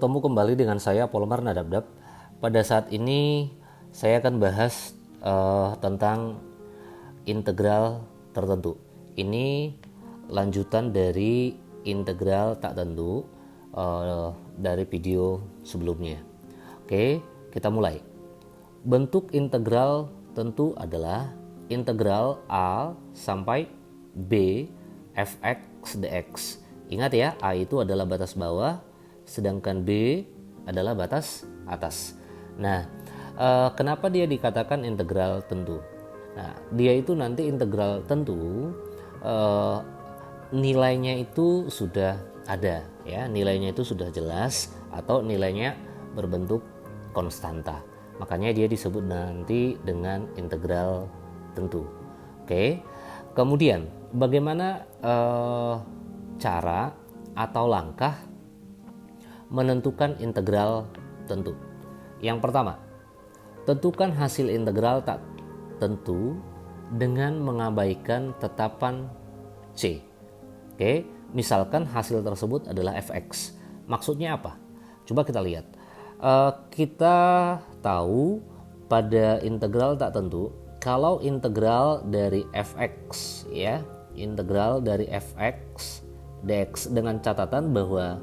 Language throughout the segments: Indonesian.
ketemu kembali dengan saya Polmar Nadabdab. Pada saat ini saya akan bahas tentang integral tertentu. Ini lanjutan dari integral tak tentu dari video sebelumnya. Oke, kita mulai. Bentuk integral tentu adalah integral A sampai B fx dx. Ingat ya, A itu adalah batas bawah, sedangkan B adalah batas atas. Nah, kenapa dia dikatakan integral tentu? Nah, dia itu nanti integral tentu nilainya itu sudah ada, ya, nilainya itu sudah jelas atau nilainya berbentuk konstanta. Makanya dia disebut nanti dengan integral tentu. Oke. Kemudian bagaimana cara atau langkah menentukan integral tentu? Yang pertama, tentukan hasil integral tak tentu dengan mengabaikan tetapan C. Oke, misalkan hasil tersebut adalah fx. Maksudnya apa? Coba kita lihat. Kita tahu pada integral tak tentu, kalau integral dari fx, ya, integral dari fx dx, dengan catatan bahwa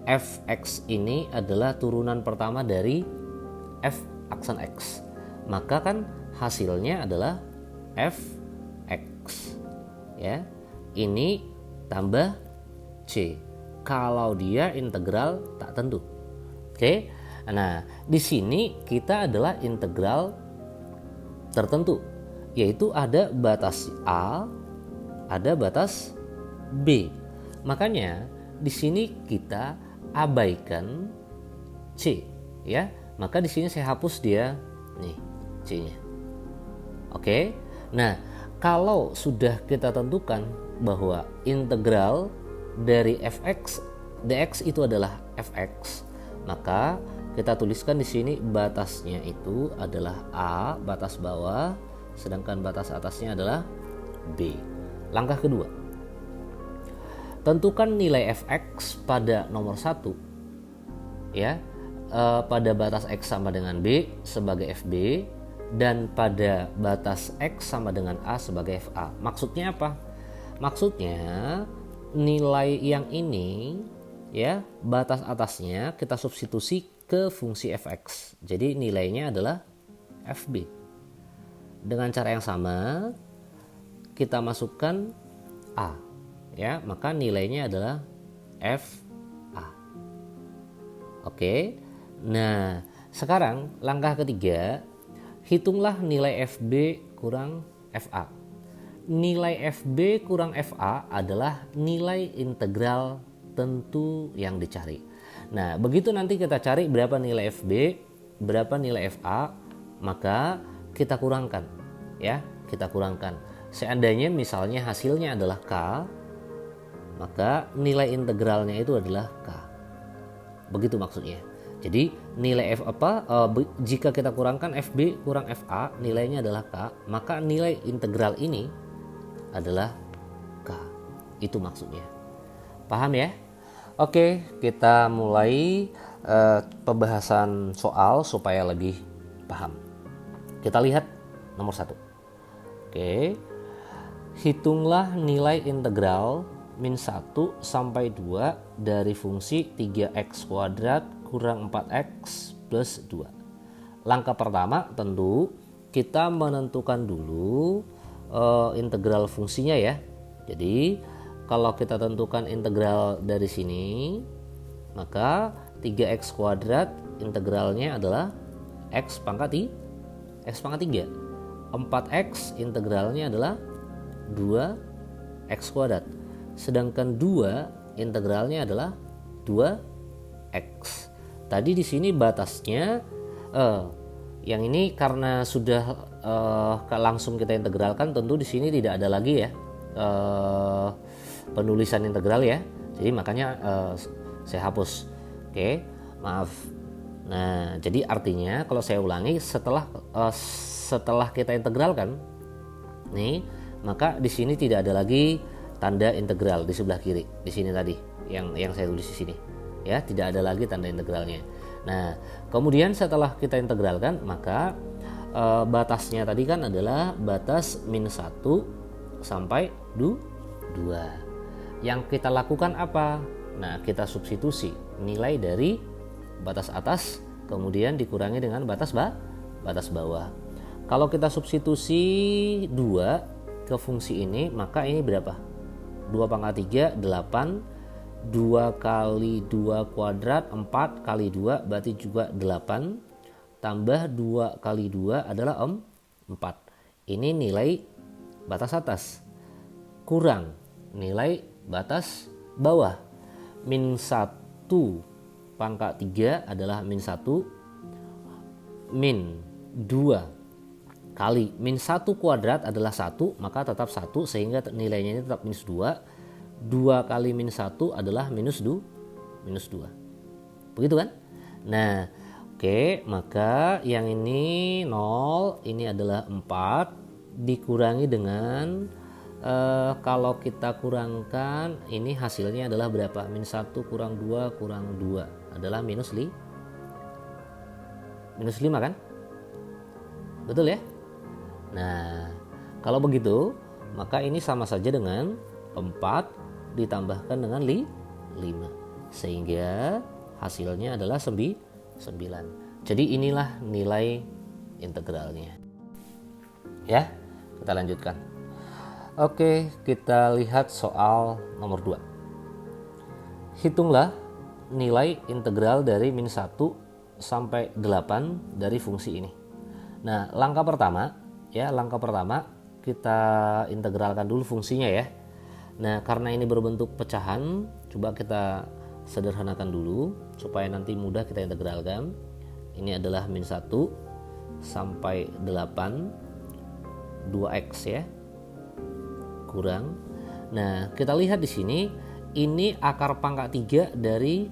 fx ini adalah turunan pertama dari f aksen x, maka kan hasilnya adalah fx, ya, ini tambah c kalau dia integral tak tentu. Oke, nah di sini kita adalah integral tertentu, yaitu ada batas A, ada batas B. Makanya di sini kita abaikan C, ya. Maka di sini saya hapus dia nih C-nya. Oke. Nah, kalau sudah kita tentukan bahwa integral dari fx dx itu adalah fx, maka kita tuliskan di sini batasnya itu adalah A, batas bawah, sedangkan batas atasnya adalah B. Langkah kedua, tentukan nilai fx pada nomor 1, ya, pada batas x sama dengan B sebagai fb, dan pada batas x sama dengan A sebagai fa. Maksudnya apa? Maksudnya nilai yang ini, ya, batas atasnya kita substitusi ke fungsi fx. Jadi nilainya adalah fb. Dengan cara yang sama kita masukkan a, ya, maka nilainya adalah fa. Oke. Nah, sekarang langkah ketiga, hitunglah nilai fb kurang fa. Nilai fb kurang fa adalah nilai integral tentu yang dicari. Nah, begitu nanti kita cari berapa nilai fb, berapa nilai fa, maka kita kurangkan, ya, kita kurangkan. Seandainya misalnya hasilnya adalah k, maka nilai integralnya itu adalah k. Begitu maksudnya. Jadi nilai jika kita kurangkan fb kurang fa, nilainya adalah k, maka nilai integral ini adalah k. Itu maksudnya. Paham ya? Oke, kita mulai pembahasan soal supaya lebih paham. Kita lihat nomor 1. Oke. Hitunglah nilai integral min 1 sampai 2 dari fungsi 3x kuadrat kurang 4x plus 2. Langkah pertama tentu kita menentukan dulu integral fungsinya, ya. Jadi kalau kita tentukan integral dari sini, maka 3x kuadrat integralnya adalah x pangkat 3. 4x integralnya adalah 2x kuadrat. Sedangkan 2 integralnya adalah 2x. Tadi di sini batasnya yang ini karena sudah langsung kita integralkan, tentu di sini tidak ada lagi, ya, penulisan integral, ya. Jadi makanya saya hapus. Oke, maaf. Nah, jadi artinya kalau saya ulangi, setelah kita integralkan nih, maka di sini tidak ada lagi tanda integral di sebelah kiri. Di sini tadi yang saya tulis di sini. ya, tidak ada lagi tanda integralnya. Nah, kemudian setelah kita integralkan, maka batasnya tadi kan adalah batas min 1 sampai 2. Yang kita lakukan apa? Nah, kita substitusi nilai dari batas atas kemudian dikurangi dengan batas bawah. Kalau kita substitusi 2 ke fungsi ini, maka ini berapa? 2 pangkat 3, 8. 2 kali 2 kuadrat, 4 kali 2 berarti juga 8. Tambah 2 kali 2 adalah 4. Ini nilai batas atas. Kurang nilai batas bawah. Min 1 pangkat 3 adalah min 1. Min 2 kali min 1 kuadrat adalah 1, maka tetap 1 sehingga nilainya ini tetap minus 2. 2 kali min 1 adalah minus 2. Begitu kan? Nah, oke, maka yang ini 0, ini adalah 4 dikurangi dengan kalau kita kurangkan ini hasilnya adalah berapa? Min 1 kurang 2 kurang 2 adalah minus 5 kan? Betul ya? Nah, kalau begitu maka ini sama saja dengan 4 ditambahkan dengan 5, sehingga hasilnya adalah 9. Jadi inilah nilai integralnya. Ya, kita lanjutkan. Oke, kita lihat soal nomor 2. Hitunglah nilai integral dari min 1 sampai 8 dari fungsi ini. Nah, langkah pertama kita integralkan dulu fungsinya ya. Nah, karena ini berbentuk pecahan, coba kita sederhanakan dulu supaya nanti mudah kita integralkan. Ini adalah min 1 sampai 8 2x ya. Kurang. Nah, kita lihat di sini ini akar pangkat 3 dari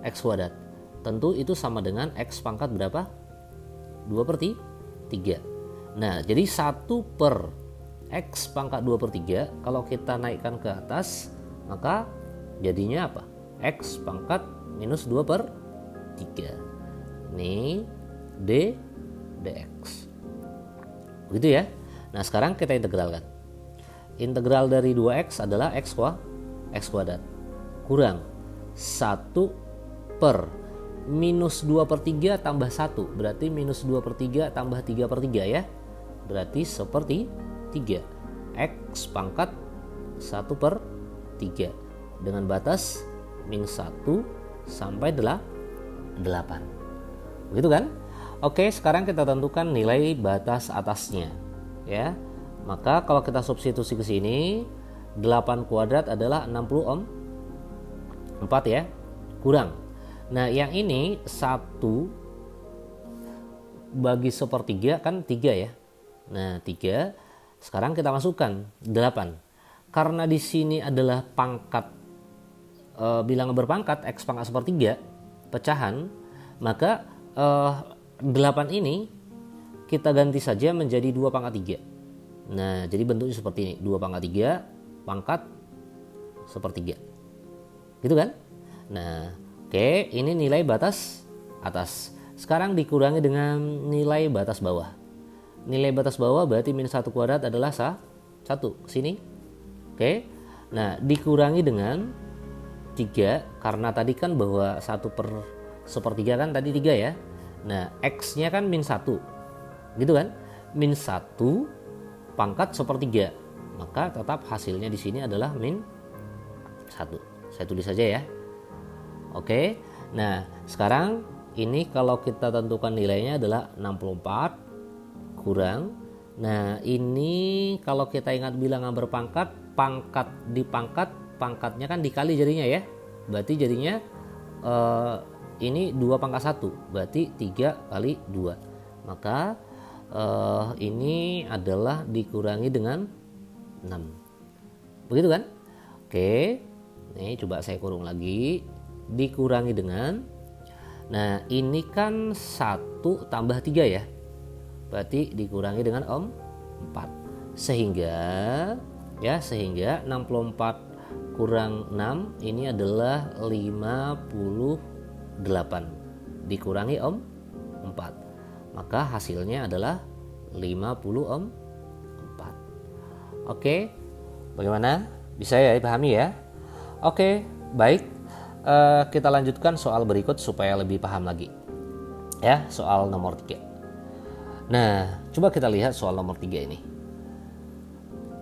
x kuadrat. Tentu itu sama dengan x pangkat berapa? 2/3. Nah, jadi 1 per x pangkat 2/3 kalau kita naikkan ke atas, maka jadinya apa? X pangkat minus 2/3. Ini dx. Begitu ya. Nah, sekarang kita integralkan. Integral dari 2x adalah x kuadrat kurang 1 per minus 2/3 tambah 1, berarti minus 2/3 tambah 3/3 ya, berarti 1/3. X pangkat 1/3 dengan batas min 1 sampai 8. Begitu kan? Oke, sekarang kita tentukan nilai batas atasnya ya. Maka kalau kita substitusi ke sini, 8 kuadrat adalah 64 ya, kurang. Nah, yang ini 1 bagi 1/3 kan 3 ya. Nah, 3. Sekarang kita masukkan 8. Karena di sini adalah pangkat bilangan berpangkat x pangkat 1/3 pecahan, maka 8 ini kita ganti saja menjadi 2 pangkat 3. Nah, jadi bentuknya seperti ini, 2 pangkat 3 pangkat 1/3. Gitu kan? Nah, oke, ini nilai batas atas. Sekarang dikurangi dengan nilai batas bawah. Nilai batas bawah berarti min 1 kuadrat adalah 1 sini. Oke. Nah, dikurangi dengan 3 karena tadi kan bahwa 1/1/3 kan tadi 3 ya. Nah, x-nya kan min 1. Gitu kan? Min 1 pangkat 1/3, maka tetap hasilnya di sini adalah min 1. Saya tulis saja ya. Oke. Nah, sekarang ini kalau kita tentukan nilainya adalah 64 kurang. Nah, ini kalau kita ingat bilangan berpangkat, pangkat di pangkat, pangkatnya kan dikali jadinya ya. Berarti jadinya ini 2 pangkat 1, berarti 3 kali 2. Maka ini adalah dikurangi dengan 6. Begitu kan? Oke. Nih coba saya kurung lagi. Dikurangi dengan, nah ini kan 1 tambah 3 ya. Berarti dikurangi dengan 4. Sehingga 64 kurang 6 ini adalah 58 dikurangi 4. Maka hasilnya adalah 54. Oke, bagaimana? Bisa ya dipahami ya? Oke, baik. Kita lanjutkan soal berikut supaya lebih paham lagi. Ya, soal nomor 3. Nah, coba kita lihat soal nomor 3 ini.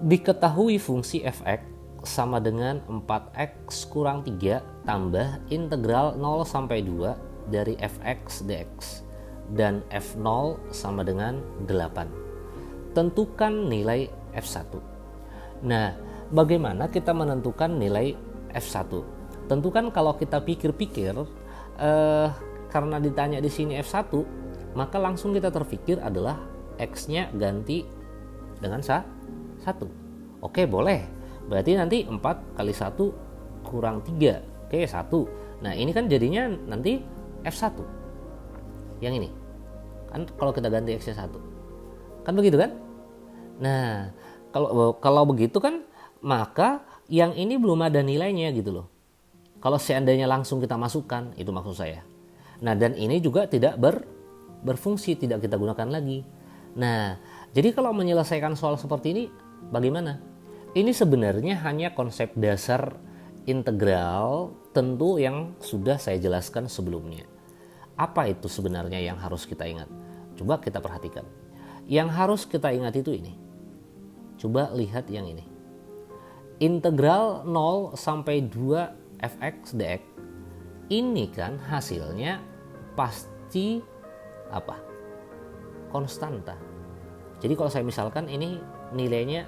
Diketahui fungsi fx sama dengan 4x kurang 3 tambah integral 0 sampai 2 dari fx dx dan f0 sama dengan 8. Tentukan nilai f1. Nah, bagaimana kita menentukan nilai f1? Tentu kan kalau kita pikir-pikir, karena ditanya di sini f1, maka langsung kita terpikir adalah x-nya ganti dengan 1. Oke, boleh. Berarti nanti 4 kali 1 kurang 3. Oke, 1. Nah, ini kan jadinya nanti f1. Yang ini. Kan kalau kita ganti x-nya 1. Kan begitu kan? Nah, kalau begitu kan maka yang ini belum ada nilainya gitu loh. Kalau seandainya langsung kita masukkan, itu maksud saya. Nah, dan ini juga tidak berfungsi, tidak kita gunakan lagi. Nah, jadi kalau menyelesaikan soal seperti ini, bagaimana? Ini sebenarnya hanya konsep dasar integral tentu yang sudah saya jelaskan sebelumnya. Apa itu sebenarnya yang harus kita ingat? Coba kita perhatikan. Yang harus kita ingat itu ini. Coba lihat yang ini. Integral 0 sampai 2 fx dx ini kan hasilnya pasti apa? Konstanta. Jadi kalau saya misalkan ini nilainya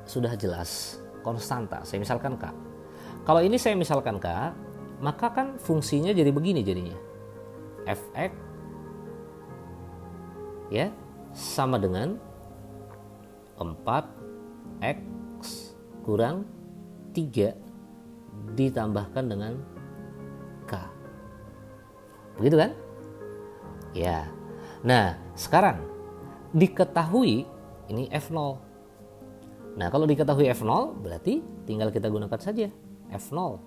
sudah jelas konstanta, saya misalkan K. Kalau ini saya misalkan K, maka kan fungsinya jadi begini jadinya. Fx ya sama dengan 4x kurang 3 ditambahkan dengan K. Begitu kan? Ya. Nah, sekarang diketahui ini F0. Nah, kalau diketahui F0 berarti tinggal kita gunakan saja F0.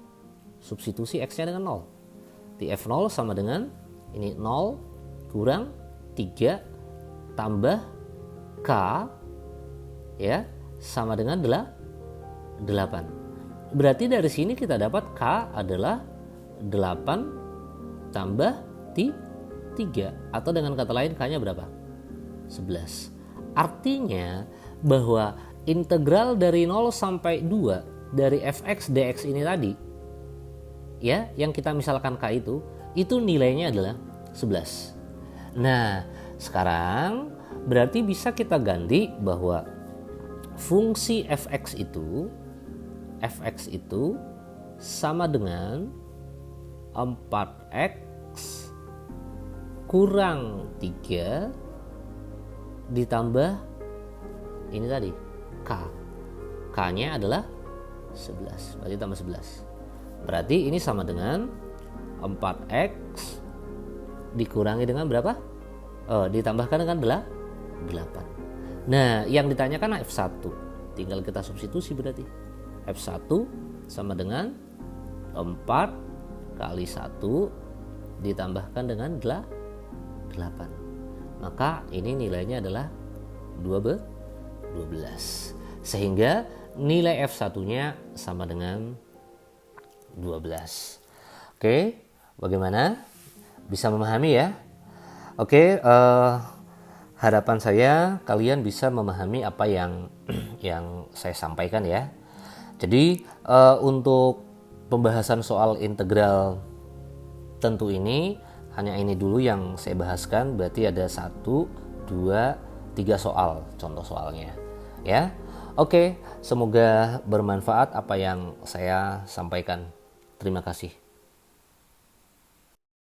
Substitusi X-nya dengan 0. Di F0 sama dengan ini 0 kurang 3 tambah K ya sama dengan 8. Berarti dari sini kita dapat K adalah 8 tambah 3 atau dengan kata lain K-nya berapa? 11. Artinya bahwa integral dari 0 sampai 2 dari fx dx ini tadi ya yang kita misalkan K itu nilainya adalah 11. Nah, sekarang berarti bisa kita ganti bahwa fungsi fx itu sama dengan 4x kurang 3 ditambah ini tadi K. K-nya adalah 11. Berarti tambah 11. Berarti ini sama dengan 4x dikurangi dengan berapa? Ditambahkan dengan 8. Nah, yang ditanyakan F1. Tinggal kita substitusi berarti. F1 sama dengan 4 kali 1 ditambahkan dengan 8. Maka ini nilainya adalah 12. Sehingga nilai F1-nya sama dengan 12. Oke, bagaimana? Bisa memahami ya? Oke, harapan saya kalian bisa memahami apa yang saya sampaikan ya. Jadi untuk pembahasan soal integral tentu ini hanya ini dulu yang saya bahaskan. Berarti ada 1, 2, 3 soal contoh soalnya ya. Oke, semoga bermanfaat apa yang saya sampaikan. Terima kasih.